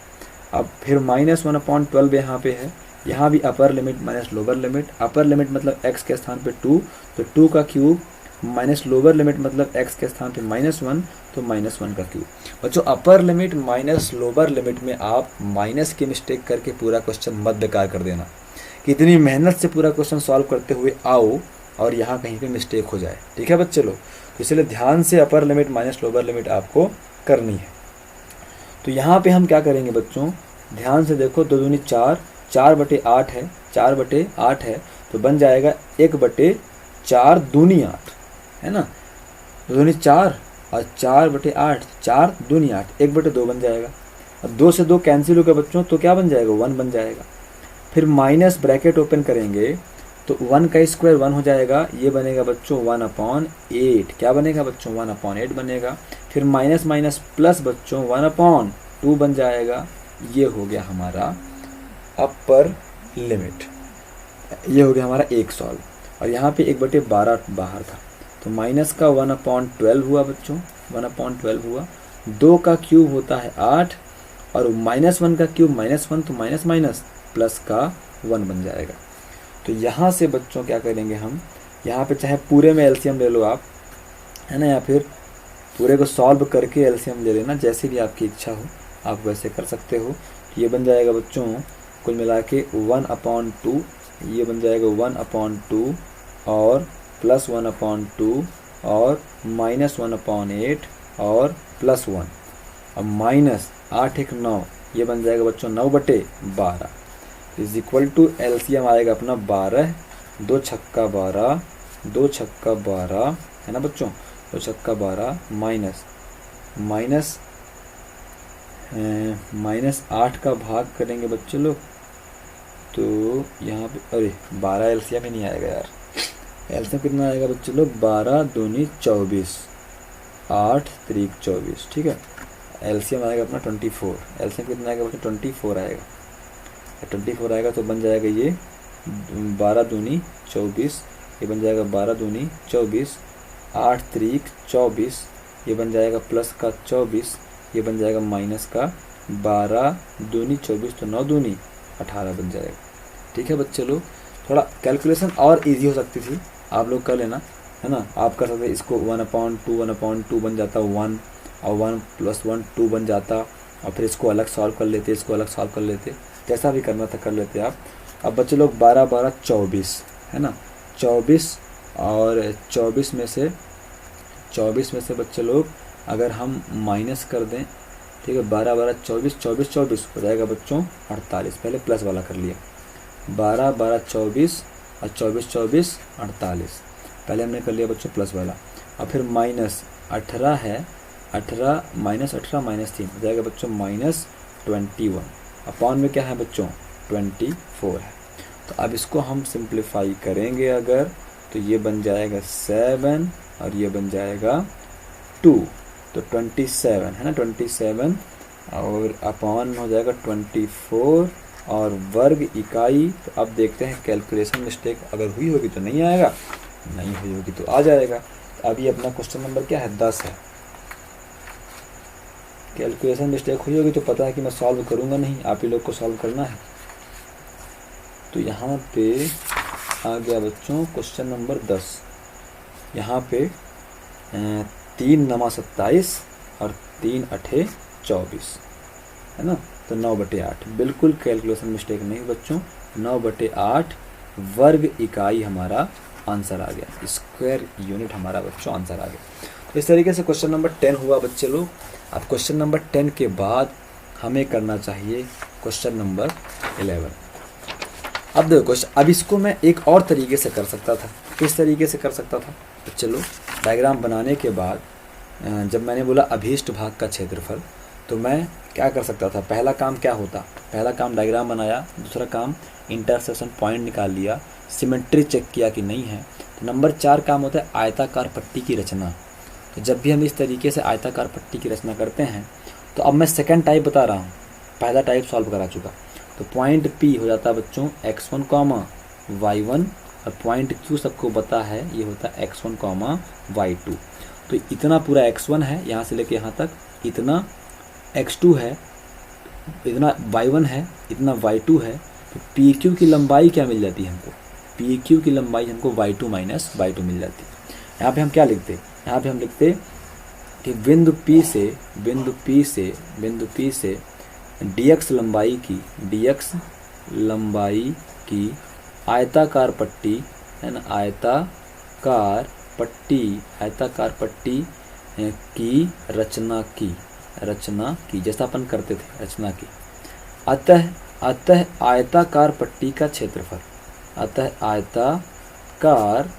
अब फिर -1/12 यहाँ पे है, यहाँ भी upper limit minus lower limit. Upper limit मतलब x के स्थान पे 2, तो 2 का क्यूब माइनस लोअर लिमिट मतलब x के स्थान पे -1, तो -1 का क्यूब। बच्चों upper limit minus lower limit में आप माइनस की मिस्टेक करके पूरा क्वेश्चन मत बेकार कर देना कि इतनी मेहनत से पूरा क्वेश्चन सॉल्व करते हुए आओ और यहाँ कहीं पे मिस्टेक हो जाए, ठीक है बच्चे लोग। तो इसलिए ध्यान से upper limit minus lower limit आपको करनी है। तो यहाँ पे हम क्या करेंगे बच्चों, ध्यान से देखो, 2 दूनी 4, 4/8 है, 4/8 है तो बन जाएगा 1/4 दूनी 8, है ना। 2 दूनी 4 और 4/8, 4 दूनी 8, 1/2 बन जाएगा। अब 2 से 2 कैंसिल होगा बच्चों, तो क्या बन जाएगा 1 बन जाएगा। फिर माइनस ब्रैकेट ओपन करेंगे तो 1 का स्क्वायर 1 हो जाएगा, ये बनेगा बच्चों 1/8। क्या बनेगा बच्चों 1/8 बनेगा। फिर माइनस माइनस प्लस बच्चों 1/2 बन जाएगा। ये हो गया हमारा अपर लिमिट, ये हो गया हमारा एक सॉल्व। और यहाँ पे 1/12 बाहर था तो माइनस का 1/12 हुआ बच्चों, 1/12 हुआ। 2 का क्यूब होता है 8 और -1 का क्यूब -1, तो माइनस माइनस प्लस का 1 बन जाएगा। तो यहाँ से बच्चों क्या करेंगे हम, यहाँ पे चाहे पूरे में एलसीएम ले लो आप, है ना, या फिर पूरे को सॉल्व करके एलसीएम ले लेना, जैसे भी आपकी इच्छा हो आप वैसे कर सकते हो। तो ये बन जाएगा बच्चों कुल मिला के 1/2, ये बन जाएगा 1/2 और प्लस 1/2 और -1/8 और +1 और माइनस 8 1 9, ये बन जाएगा बच्चों 9/12 इज इक्वल टू एलसीएम आएगा अपना 12, 2 छक्का 12, 2 छक्का 12, है ना बच्चों, 2 छक्का 12 माइनस 8 का भाग करेंगे बच्चे लोग, तो यहाँ पे अरे 12 एलसीएम ही नहीं आएगा यार। एलसीएम कितना आएगा बच्चे लोग, 12 दूनी 24, 8 3 24, ठीक है। एलसीएम आएगा अपना 24, एलसीएम कितना आएगा बच्चों 24 आएगा, 24 आएगा तो बन जाएगा ये 12 दूनी 24, ये बन जाएगा 12 दूनी 24, 8 3 24, ये बन जाएगा प्लस का 24, ये बन जाएगा माइनस का 12 दूनी 24, तो 9 दूनी 18 बन जाएगा। ठीक है बच्चे लोग, थोड़ा कैलकुलेशन और इजी हो सकती थी, आप लोग कर लेना, है ना। आप कर सकते इसको 1/2 बन जाता 1, और 1 + 1 2 बन जाता, और फिर इसको अलग सॉल्व कर लेते, इसको अलग सॉल्व कर लेते, जैसा भी करना था कर लेते आप। अब बच्चे लोग 12 12 24 है ना, 24 और 24 में से बच्चे लोग अगर हम माइनस कर दें, ठीक है, 12 12 24 24 24 हो जाएगा बच्चों 48। पहले प्लस वाला कर लिया, 12 12 24 और 24 24 48, पहले हमने कर लिया बच्चों प्लस वाला। और फिर माइनस 18 है, 18 माइनस 18 माइनस 3 हो जाएगा बच्चों -21। अपॉन में क्या है बच्चों 24 है। तो अब इसको हम सिंप्लीफाई करेंगे अगर, तो ये बन जाएगा 7 और ये बन जाएगा 2, तो 27 है ना, 27 और अपॉन हो जाएगा 24 और वर्ग इकाई। तो अब देखते हैं कैलकुलेशन मिस्टेक अगर हुई होगी तो नहीं आएगा, नहीं हुई होगी तो आ जाएगा। तो अभी अपना क्वेश्चन नंबर क्या है 10 है। कैलकुलेशन मिस्टेक हुई होगी तो पता है कि मैं सॉल्व करूँगा नहीं, आप ही लोग को सॉल्व करना है। तो यहाँ पे आ गया बच्चों क्वेश्चन नंबर 10। यहाँ पे 3 9 27 और 3 8 24 है ना, तो 9/8 बिल्कुल कैलकुलेशन मिस्टेक नहीं बच्चों, 9/8 वर्ग इकाई हमारा आंसर आ गया, स्क्वायर यूनिट हमारा बच्चों आंसर आ गया। तो इस तरीके से क्वेश्चन नंबर 10 हुआ बच्चे लोग। अब क्वेश्चन नंबर 10 के बाद हमें करना चाहिए क्वेश्चन नंबर 11। अब देखो अब इसको मैं एक और तरीके से कर सकता था। किस तरीके से कर सकता था तो चलो, डायग्राम बनाने के बाद जब मैंने बोला अभीष्ट भाग का क्षेत्रफल, तो मैं क्या कर सकता था, पहला काम क्या होता, पहला काम डायग्राम बनाया, दूसरा काम इंटरसेक्शन पॉइंट निकाल लिया, सिमेट्री चेक किया कि नहीं है। तो नंबर 4 काम होता है आयताकार पट्टी की रचना। तो जब भी हम इस तरीके से आयताकार पट्टी की रचना करते हैं, तो अब मैं सेकंड टाइप बता रहा हूँ, पहला टाइप सॉल्व करा चुका। तो पॉइंट P हो जाता है बच्चों x1, y1, और पॉइंट Q सबको पता है ये होता है x1, y2। तो इतना पूरा x1 है यहाँ से लेके यहाँ तक, इतना x2 है, इतना y1 है, इतना y2 है। तो PQ की लंबाई क्या मिल जाती है हमको, PQ की लंबाई हमको y2 माइनस y2 मिल जाती है। यहाँ पे हम क्या लिखते, यहाँ पे हम लिखते कि बिंदु P से dx लंबाई की आयताकार पट्टी है ना, आयताकार पट्टी की रचना की, जैसा अपन करते थे रचना की। अतः आयताकार पट्टी का क्षेत्रफल, अतः आयताकार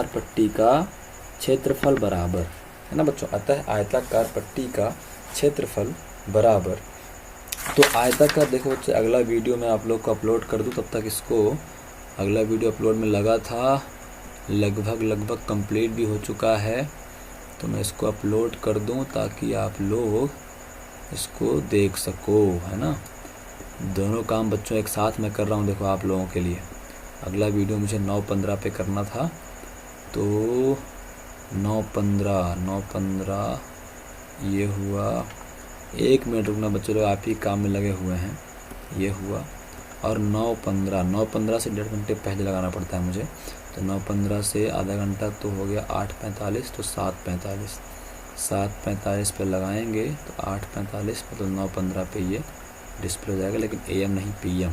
पट्टी का क्षेत्रफल बराबर है ना बच्चों, अतः आयताकार पट्टी का क्षेत्रफल बराबर। तो आयताकार देखो बच्चे, अगला वीडियो मैं आप लोग को अपलोड कर दूं, तब तक इसको अगला वीडियो अपलोड में लगा था, लगभग कंप्लीट भी हो चुका है। तो मैं इसको अपलोड कर दूं ताकि आप लोग इसको देख सको, है ना। दोनों काम बच्चों एक साथ मैं कर रहा हूं देखो आप लोगों के लिए। अगला वीडियो मुझे 9/15 पे करना था, तो 9/15 ये हुआ। 1 मिनट रुकना बच्चों लोग, आप ही काम में लगे हुए हैं। ये हुआ, और 9/15 से 1.5 घंटे पहले लगाना पड़ता है मुझे। तो 9/15 से आधा घंटा तो हो गया 8:45, तो 7:45 पे लगाएंगे, तो 8:45 मतलब 9/15 पे ये डिस्प्ले हो जाएगा, लेकिन AM नहीं PM,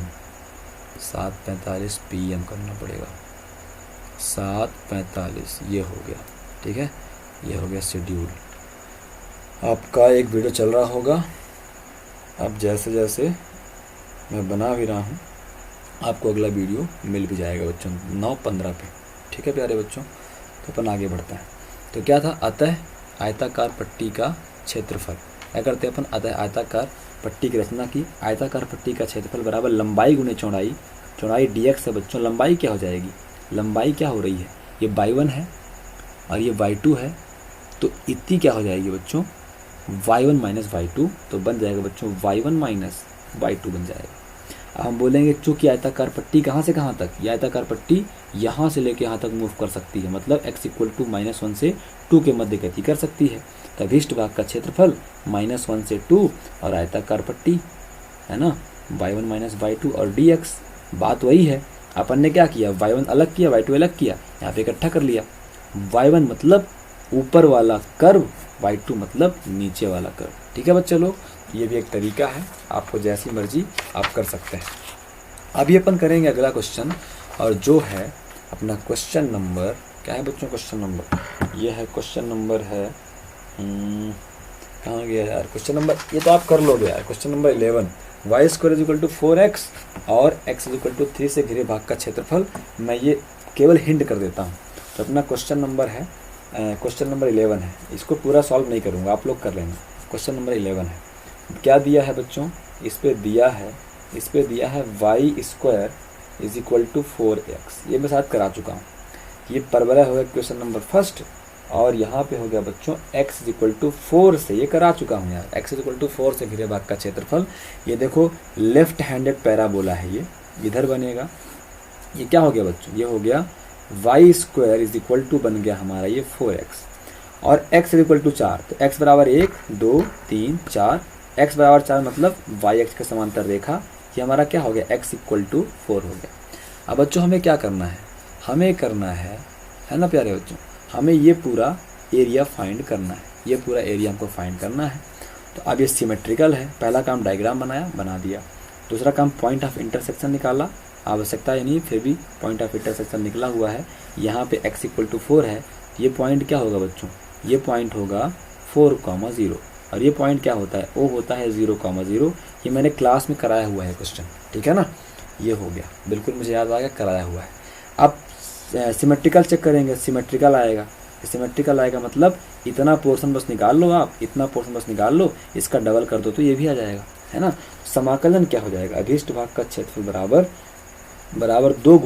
7:45 PM करना पड़ेगा। 7:45 ये हो गया, ठीक है, ये हो गया शेड्यूल। आपका एक वीडियो चल रहा होगा, अब जैसे जैसे मैं बना भी रहा हूँ आपको अगला वीडियो मिल भी जाएगा बच्चों 9/15 पे, ठीक है प्यारे बच्चों। तो अपन आगे बढ़ते हैं। तो क्या था, अतः आयताकार पट्टी का क्षेत्रफल। क्या करते हैं अपन, अतः आयताकार पट्टी की रचना की, आयताकार पट्टी का क्षेत्रफल बराबर लंबाई गुने चौड़ाई, चौड़ाई dx है बच्चों। लंबाई क्या हो जाएगी, लंबाई क्या हो रही है, ये y1 है और ये y2 है, तो इतनी क्या हो जाएगी बच्चों, y1 माइनस y2, तो बन जाएगा बच्चों y1 माइनस y2 बन जाएगा। अब हम बोलेंगे चूँकि आयताकार पट्टी कहाँ से कहाँ तक, ये आयताकार पट्टी यहाँ से लेके यहाँ तक मूव कर सकती है, मतलब x इक्वल टू -1 से 2 के मध्य गति कर सकती है। तो अभीष्ट भाग का क्षेत्रफल -1 से 2 और आयताकार पट्टी है ना, y1 - y2 और dx। बात वही है, अपन ने क्या किया, y1 अलग किया, y2 अलग किया, यहाँ पे इकट्ठा कर लिया। y1 मतलब ऊपर वाला कर्व, y2 मतलब नीचे वाला कर्व। ठीक है बच्चे लोग, ये भी एक तरीका है, आपको जैसी मर्जी आप कर सकते हैं। अभी अपन करेंगे अगला क्वेश्चन, और जो है अपना क्वेश्चन नंबर क्या है बच्चों, क्वेश्चन नंबर ये है, क्वेश्चन नंबर है कहाँ गया यार क्वेश्चन नंबर, ये तो आप कर लोगे यार, क्वेश्चन नंबर 11। y² = 4x और x = 3 से घिरे भाग का क्षेत्रफल। मैं ये केवल हिंट कर देता हूँ। तो अपना क्वेश्चन नंबर है, क्वेश्चन नंबर 11 है, इसको पूरा सॉल्व नहीं करूँगा, आप लोग कर लेना। क्वेश्चन नंबर 11 है, क्या दिया है बच्चों, इस पे दिया है y² = 4x, ये मैं साथ करा चुका हूँ। ये परवलय हो गया क्वेश्चन नंबर फर्स्ट, और यहाँ पे हो गया बच्चों x = 4 से, ये करा चुका हूँ यार, x = 4 से घिरे भाग का क्षेत्रफल। ये देखो लेफ्ट हैंडेड पैराबोला है, ये इधर बनेगा। ये क्या हो गया बच्चों, ये हो गया y² = बन गया हमारा ये 4x, और x = 4, तो x बराबर 1 2 3 4, x बराबर 4 मतलब y अक्ष के समांतर रेखा, ये हमारा क्या हो गया, x = 4 हो गया। अब बच्चों हमें क्या करना है, हमें करना है ना प्यारे बच्चों, हमें ये पूरा एरिया फाइंड करना है, ये पूरा एरिया हमको फाइंड करना है। तो अब ये सिमेट्रिकल है, पहला काम डायग्राम बनाया, बना दिया। दूसरा काम पॉइंट ऑफ इंटरसेक्शन निकाला, आवश्यकता है नहीं, फिर भी पॉइंट ऑफ इंटरसेक्शन निकला हुआ है। यहाँ पे x = 4 है, ये पॉइंट क्या होगा बच्चों, ये पॉइंट होगा 4,0, और ये पॉइंट क्या होता है, ओ होता है 0,0। ये मैंने क्लास में कराया हुआ है क्वेश्चन, ठीक है ना, ये हो गया, बिल्कुल मुझे याद आ गया, कराया हुआ है। अब सिमेट्रिकल चेक करेंगे, सिमेट्रिकल आएगा, सिमेट्रिकल आएगा मतलब इतना पोर्शन बस निकाल लो आप, इतना पोर्शन बस निकाल लो, इसका डबल कर दो तो ये भी आ जाएगा, है ना। समाकलन क्या हो जाएगा, अभीष्ट भाग का क्षेत्रफल बराबर 2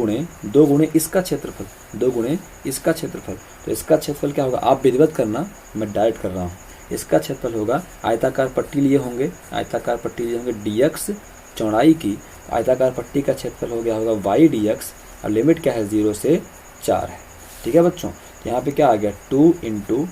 गुणे इसका क्षेत्रफल, 2 गुणे इसका क्षेत्रफल। तो इसका क्षेत्रफल क्या होगा, आप विधिवत करना, मैं डायरेक्ट कर रहा हूँ। इसका क्षेत्रफल होगा, आयताकार पट्टी लिए होंगे, आयताकार पट्टी लिए होंगे dx चौड़ाई की, आयताकार पट्टी का क्षेत्रफल हो गया होगा y dx, और लिमिट क्या है 0 से 4 है। ठीक है बच्चों, यहाँ पे क्या आ गया 2 इंटू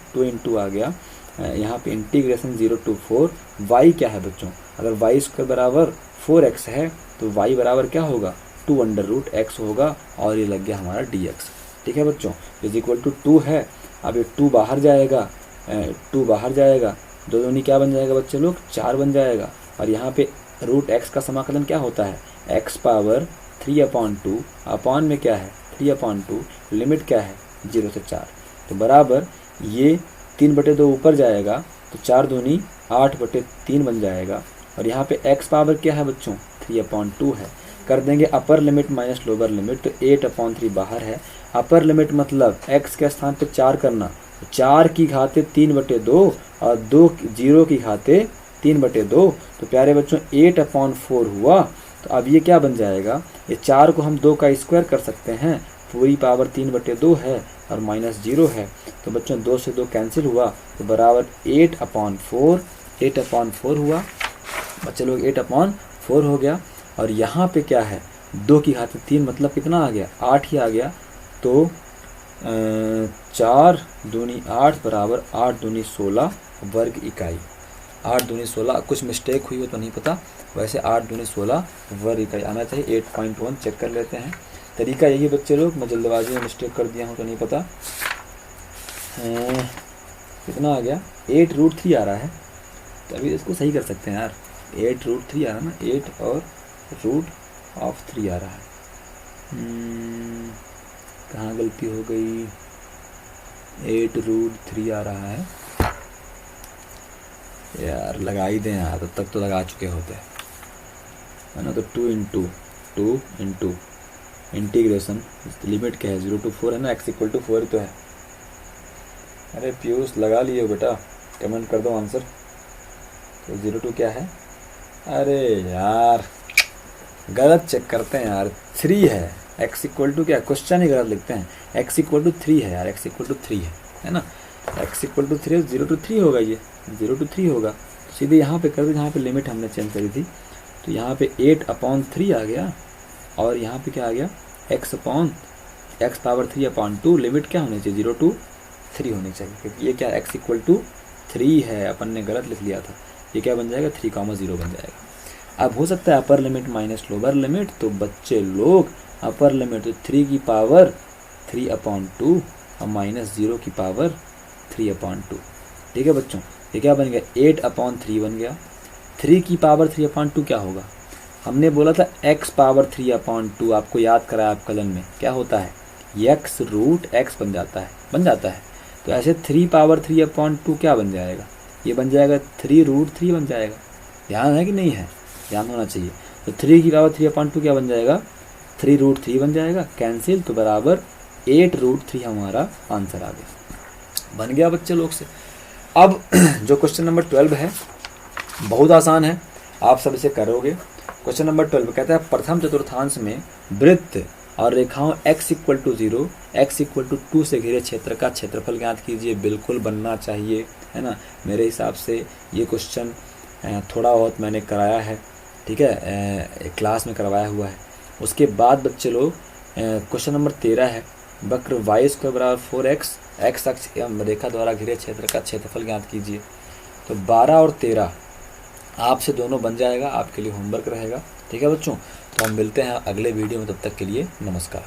आ गया, यहाँ पे इंटीग्रेशन 0 to 4, y क्या है बच्चों, अगर y² बराबर 4x है तो y बराबर क्या होगा 2√x होगा, और ये लग गया हमारा dx। ठीक है बच्चों, = 2 है। अब ये 2 बाहर जाएगा, 2 बाहर जाएगा, 2 दूनी क्या बन जाएगा बच्चे लोग, 4 बन जाएगा। और यहाँ पे √x का समाकलन क्या होता है, x³ 3/2, अपॉन में क्या है 3/2, लिमिट क्या है 0 से 4। तो बराबर ये 3/2 ऊपर जाएगा, तो 4 दूनी 8/3 बन जाएगा। और यहाँ पे x पावर क्या है बच्चों 3/2 है, कर देंगे upper limit minus lower limit, तो 8/3 बाहर है। अपर लिमिट मतलब x के स्थान पे 4 करना, 4 की घाते 3/2 और 0 की घाते 3/2, तो प्यारे बच्चों 8/4 हुआ। तो अब ये क्या बन जाएगा, ये 4 को हम 2 का स्क्वायर कर सकते हैं, पूरी पावर 3/2 है और -0 है, तो बच्चों 2 से 2 कैंसिल हुआ, तो बराबर 8/4 हुआ बच्चे लोग, 8/4 हो गया। और यहाँ पे क्या है 2 की घात 3 मतलब कितना आ गया 8 ही आ गया, तो 4 दूनी 8 बराबर 8 दूनी 16 वर्ग इकाई। 8 दूनी 16, कुछ मिस्टेक हुई हो तो नहीं पता, वैसे 8 दूनी 16 वर्ग इकाई आना चाहिए। 8.1 चेक कर लेते हैं, तरीका यही बच्चे लोग, मैं जल्दबाजी में मिस्टेक कर दिया हूँ तो नहीं पता। कितना आ गया 8√3 आ रहा है, तो अभी इसको सही कर सकते हैं यार, 8√3 आ रहा है ना, 8 और √3 आ रहा है। कहाँ गलती हो गई, 8√3 आ रहा है यार, लगा ही दें यार, तब तक तो लगा चुके होते हैं, है ना। तो 2 इंटू इंटीग्रेशन, लिमिट क्या है 0 to 4 है ना, x = 4 तो है। अरे पीयूष लगा लिए हो बेटा, कमेंट कर दो आंसर। तो 0 to क्या है, अरे यार गलत चेक करते हैं यार, 3 है, x = क्या, क्वेश्चन ही गलत लिखते हैं, x = 3 है यार, x = 3 है ना, x = 3, 0 to 3 होगा, ये 0 to 3 होगा। तो सीधे यहाँ पे कर दो, जहाँ पे लिमिट हमने चेंज करी थी, तो यहाँ पे 8/3 आ गया और यहाँ पे क्या आ गया x पावर 3/2। लिमिट क्या होनी चाहिए 0 to 3 होनी चाहिए, क्योंकि ये क्या x = 3 है, अपन ने गलत लिख लिया था। ये क्या बन जाएगा 3,0 बन जाएगा। अब हो सकता है upper limit minus lower limit, तो बच्चे लोग अपर लिमिट तो 3 की पावर 3/2 और माइनस 0 की पावर 3/2। ठीक है बच्चों, ये क्या बन गया 8/3 बन गया। 3 की पावर 3/2 क्या होगा, हमने बोला था x पावर 3/2, आपको याद कराया आप कलन में क्या होता है x√x बन जाता है। तो ऐसे 3 पावर 3/2 क्या बन जाएगा, ये बन जाएगा 3√3 बन जाएगा। ध्यान है कि नहीं है, ध्यान होना चाहिए। तो 3 की पावर 3/2 क्या बन जाएगा 3√3 बन जाएगा, कैंसिल, तो बराबर 8√3 हमारा आंसर आ गया। बन गया बच्चे लोग से। अब जो क्वेश्चन नंबर 12 है बहुत आसान है, आप सब इसे करोगे। क्वेश्चन नंबर 12 कहता है प्रथम चतुर्थांश में वृत्त और रेखाओं x = 0, x = 2 से घिरे क्षेत्र का क्षेत्रफल ज्ञात कीजिए। बिल्कुल बनना चाहिए, है ना। मेरे हिसाब से ये क्वेश्चन थोड़ा बहुत मैंने कराया है, ठीक है, क्लास में करवाया हुआ है। उसके बाद बच्चे लोग क्वेश्चन नंबर 13 है वक्र y² = 4x, x अक्ष रेखा द्वारा घिरे क्षेत्र का क्षेत्रफल ज्ञात कीजिए। तो 12 और 13 आपसे दोनों बन जाएगा, आपके लिए होमवर्क रहेगा। ठीक है बच्चों, तो हम मिलते हैं अगले वीडियो में, तब तक के लिए नमस्कार।